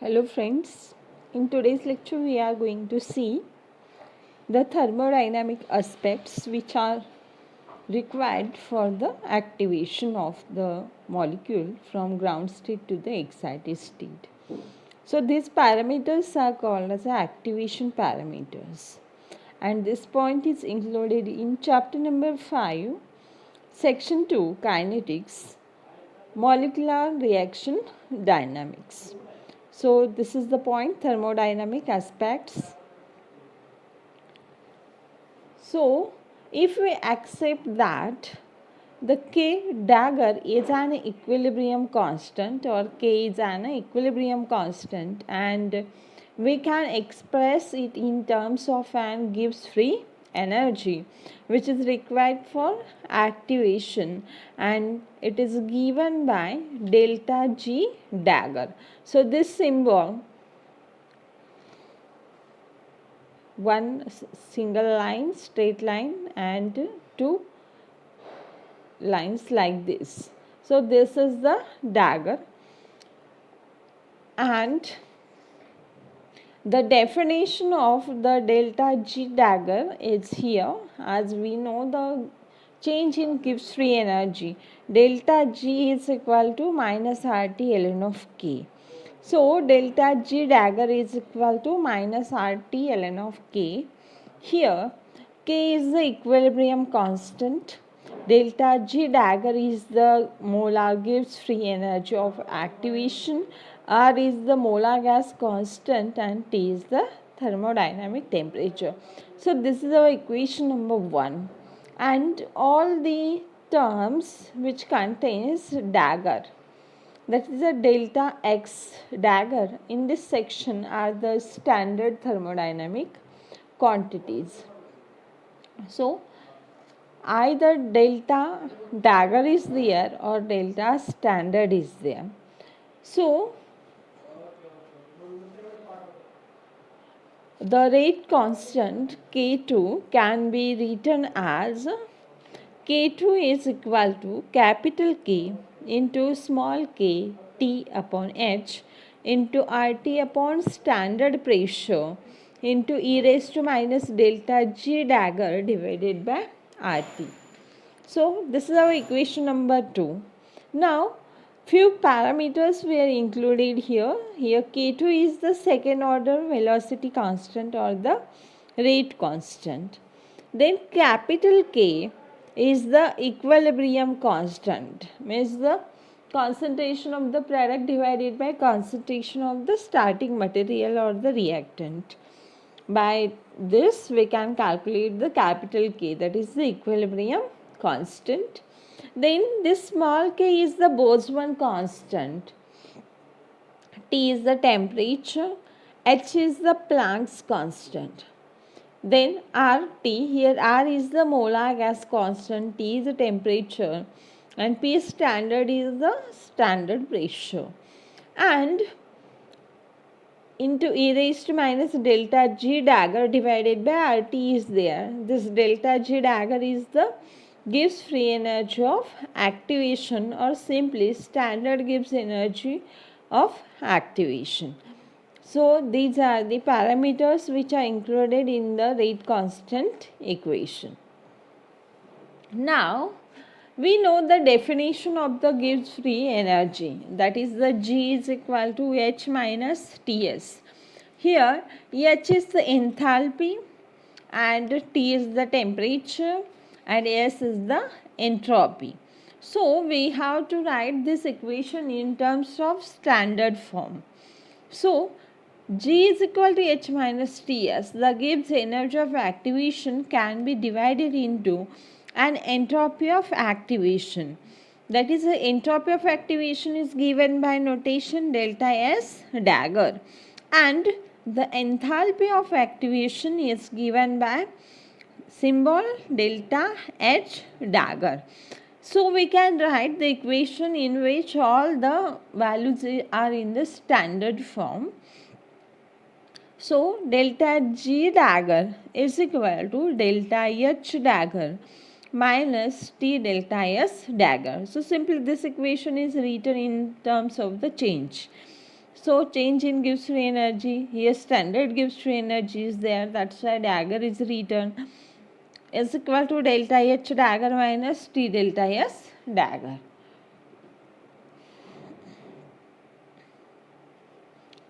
Hello friends, in today's lecture we are going to see the thermodynamic aspects which are required for the activation of the molecule from ground state to the excited state. So these parameters are called as activation parameters, and this point is included in chapter number 5, section 2, kinetics, molecular reaction dynamics. So this is the point, thermodynamic aspects. So if we accept that the K dagger is an equilibrium constant, or K is an equilibrium constant, and we can express it in terms of an Gibbs free energy which is required for activation, and it is given by delta G dagger. So this symbol, one single line, straight line, and two lines like this. So this is the dagger, and the definition of the delta G dagger is here. As we know, the change in Gibbs free energy, delta G is equal to minus RT ln of K. So delta G dagger is equal to minus RT ln of K. Here K is the equilibrium constant, delta G dagger is the molar Gibbs free energy of activation, R is the molar gas constant, and T is the thermodynamic temperature. So this is our equation number 1, and all the terms which contains dagger, that is a delta X dagger, in this section are the standard thermodynamic quantities. So either delta dagger is there or delta standard is there. So the rate constant K2 can be written as K2 is equal to capital K into small k T upon H into RT upon standard pressure into e raised to minus delta G dagger divided by RT. So this is our equation number 2. Now few parameters were included here. Here K2 is the second order velocity constant or the rate constant. Then capital K is the equilibrium constant, means the concentration of the product divided by concentration of the starting material or the reactant. By this we can calculate the capital K, that is the equilibrium constant. Then this small k is the Boltzmann constant, T is the temperature, H is the Planck's constant. Then RT, here R is the molar gas constant, T is the temperature, and P standard is the standard pressure. And into e raised to minus delta G dagger divided by RT is there. This delta G dagger is the Gibbs free energy of activation, or simply standard Gibbs energy of activation. So these are the parameters which are included in the rate constant equation. Now we know the definition of the Gibbs free energy, that is the G is equal to H minus Ts. Here H is the enthalpy and T is the temperature and S is the entropy. So we have to write this equation in terms of standard form. So G is equal to H minus Ts. The Gibbs energy of activation can be divided into an entropy of activation. That is, the entropy of activation is given by notation delta S dagger, and the enthalpy of activation is given by symbol delta H dagger. So we can write the equation in which all the values are in the standard form. So delta G dagger is equal to delta H dagger minus T delta S dagger. So simply this equation is written in terms of the change. So change in Gibbs free energy. Here standard Gibbs free energy is there. That's why dagger is written is equal to delta H dagger minus T delta S dagger.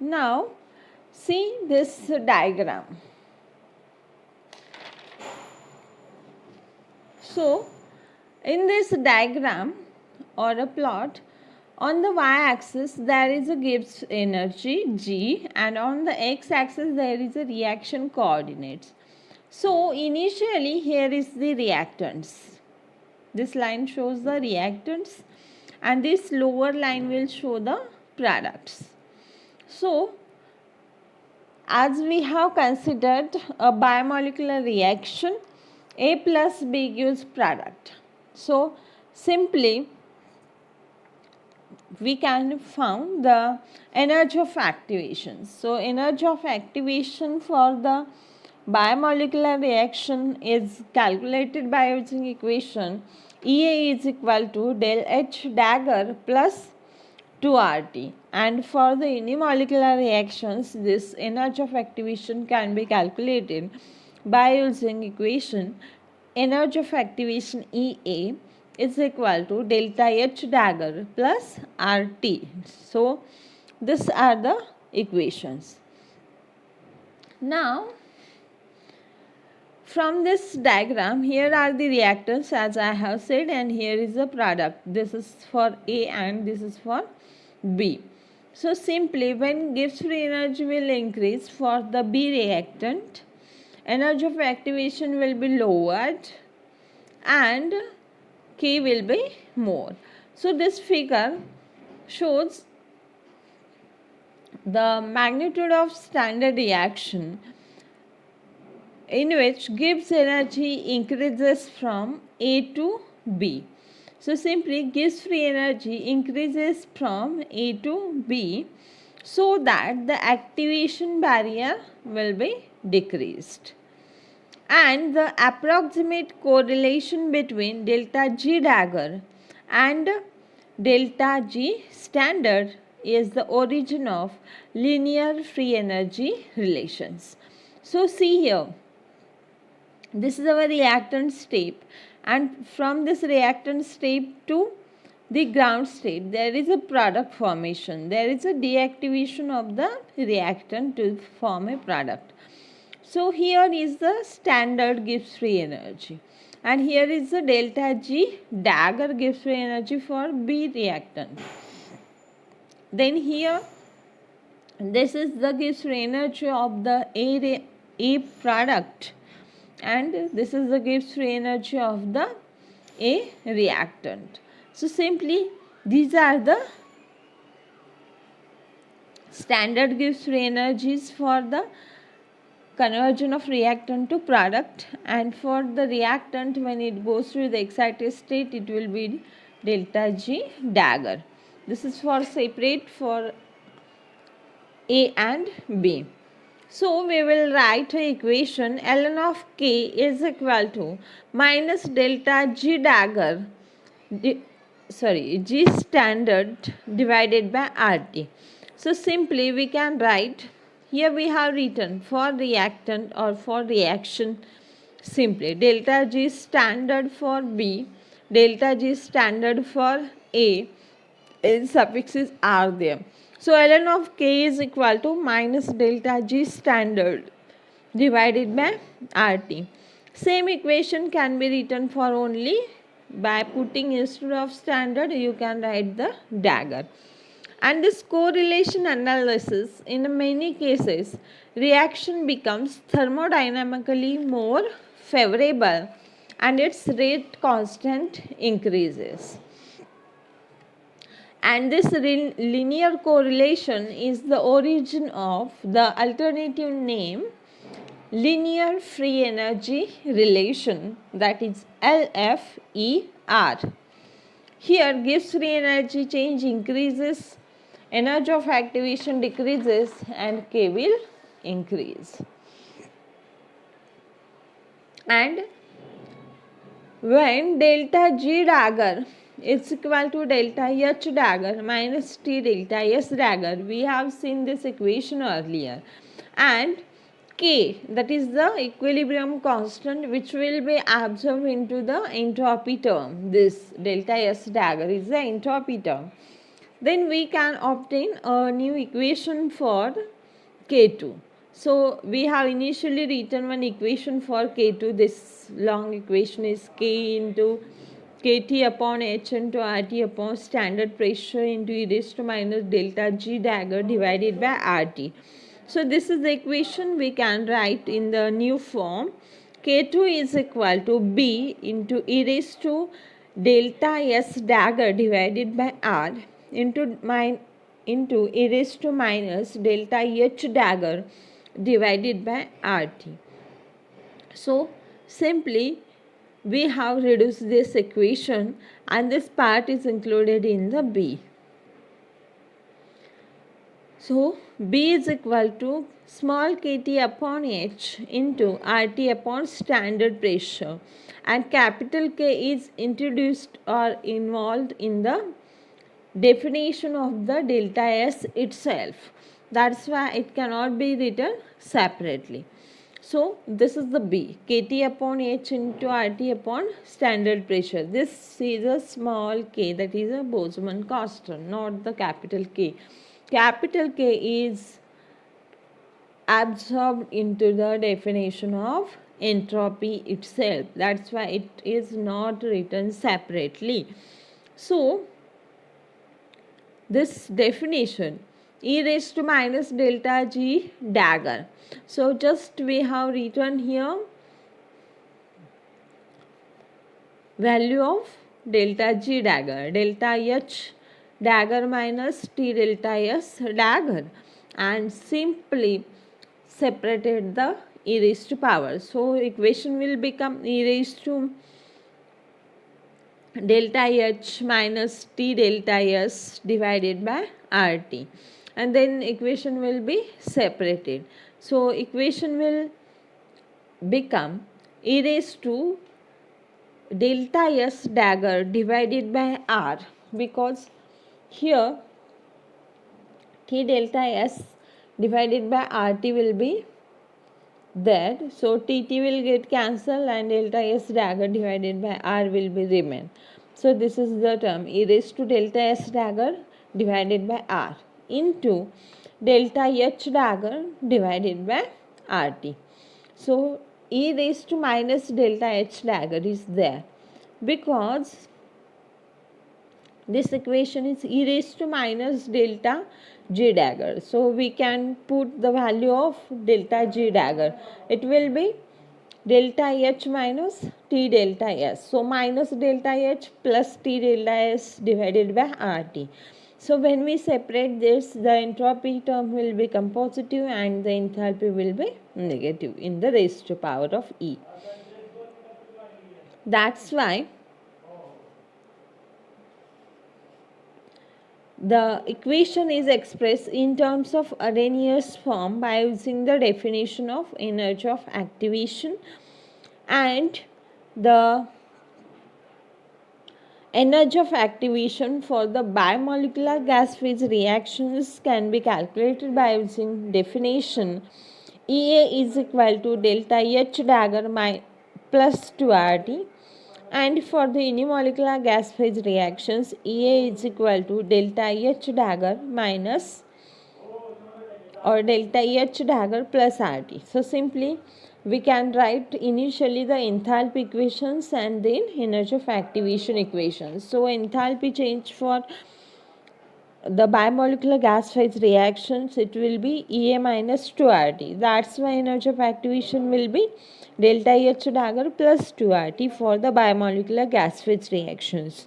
Now see this diagram. So in this diagram or a plot, on the y-axis there is a Gibbs energy G, and on the x-axis there is a reaction coordinates. So initially here is the reactants. This line shows the reactants and this lower line will show the products. So as we have considered a biomolecular reaction, A plus B gives product. So simply we can found the energy of activation. So energy of activation for the biomolecular reaction is calculated by using equation EA is equal to del H dagger plus 2RT, and for the unimolecular reactions this energy of activation can be calculated by using equation energy of activation EA is equal to delta H dagger plus RT. So these are the equations. Now from this diagram, here are the reactants as I have said, and here is the product. This is for A and this is for B. So simply when Gibbs free energy will increase for the B reactant, energy of activation will be lowered and K will be more. So this figure shows the magnitude of standard reaction in which Gibbs energy increases from A to B. So simply Gibbs free energy increases from A to B so that the activation barrier will be decreased. And the approximate correlation between delta G dagger and delta G standard is the origin of linear free energy relations. So see here, this is our reactant state, and from this reactant state to the ground state there is a product formation. There is a deactivation of the reactant to form a product. So here is the standard Gibbs free energy, and here is the delta G dagger Gibbs free energy for B reactant. Then here this is the Gibbs free energy of the A product, and this is the Gibbs free energy of the A reactant. So simply these are the standard Gibbs free energies for the conversion of reactant to product, and for the reactant when it goes through the excited state it will be delta G dagger. This is for separate for A and B. So we will write an equation ln of K is equal to minus delta G dagger G standard divided by RT. So simply we can write, here we have written for reactant or for reaction simply delta G standard for B, delta G standard for A, and suffixes are there. So ln of K is equal to minus delta G standard divided by RT. Same equation can be written for only by putting instead of standard you can write the dagger. And this correlation analysis, in many cases reaction becomes thermodynamically more favorable and its rate constant increases. And this linear correlation is the origin of the alternative name linear free energy relation, that is LFER. Here Gibbs free energy change increases, energy of activation decreases, and K will increase. And when delta G dagger is equal to delta H dagger minus T delta S dagger. We have seen this equation earlier. And K, that is the equilibrium constant which will be absorbed into the entropy term. This delta S dagger is the entropy term. Then we can obtain a new equation for K2. So we have initially written one equation for K2. This long equation is K into Kt upon H into RT upon standard pressure into e raised to minus delta G dagger divided by RT. So this is the equation we can write in the new form. K2 is equal to B into e raised to delta S dagger divided by R into e raised to minus delta H dagger divided by RT. So simply we have reduced this equation and this part is included in the B. So B is equal to small kt upon H into RT upon standard pressure, and capital K is introduced or involved in the definition of the delta S itself. That's why it cannot be written separately. So this is the B, Kt upon H into RT upon standard pressure. This is a small k, that is a Boltzmann constant, not the capital K. Capital K is absorbed into the definition of entropy itself. That's why it is not written separately. So this definition e raised to minus delta G dagger. So just we have written here value of delta G dagger, delta H dagger minus T delta S dagger, and simply separated the e raised to power. So equation will become e raised to delta H minus T delta S divided by RT, and then equation will be separated. So equation will become e raised to delta S dagger divided by R, because here T delta S divided by RT will be there. So TT will get cancelled and delta S dagger divided by R will be remain. So this is the term e raised to delta S dagger divided by R into delta H dagger divided by RT. So e raised to minus delta H dagger is there because this equation is e raised to minus delta G dagger. So we can put the value of delta G dagger. It will be delta H minus T delta S. So minus delta H plus T delta S divided by RT. So when we separate this, the entropy term will become positive and the enthalpy will be negative in the raised to power of E. That's why the equation is expressed in terms of Arrhenius form by using the definition of energy of activation, and the energy of activation for the bimolecular gas phase reactions can be calculated by using definition EA is equal to delta H dagger plus 2RT, and for the unimolecular gas phase reactions EA is equal to delta H dagger minus or delta H dagger plus RT. So simply we can write initially the enthalpy equations and then energy of activation equations. So enthalpy change for the bimolecular gas phase reactions, it will be EA minus 2RT. That's why energy of activation will be delta H dagger plus 2RT for the bimolecular gas phase reactions.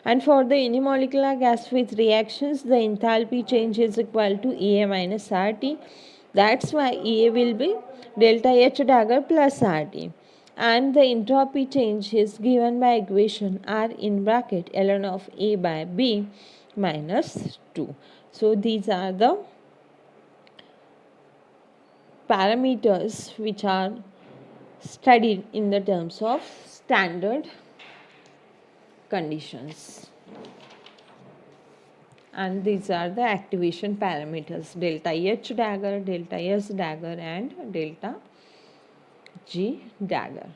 And for the unimolecular gas phase reactions, the enthalpy change is equal to EA minus RT. That's why EA will be delta H dagger plus RT. And the entropy change is given by equation R in bracket ln of A by B minus 2. So these are the parameters which are studied in the terms of standard conditions. and these are the activation parameters: delta H dagger, delta S dagger, and delta G dagger.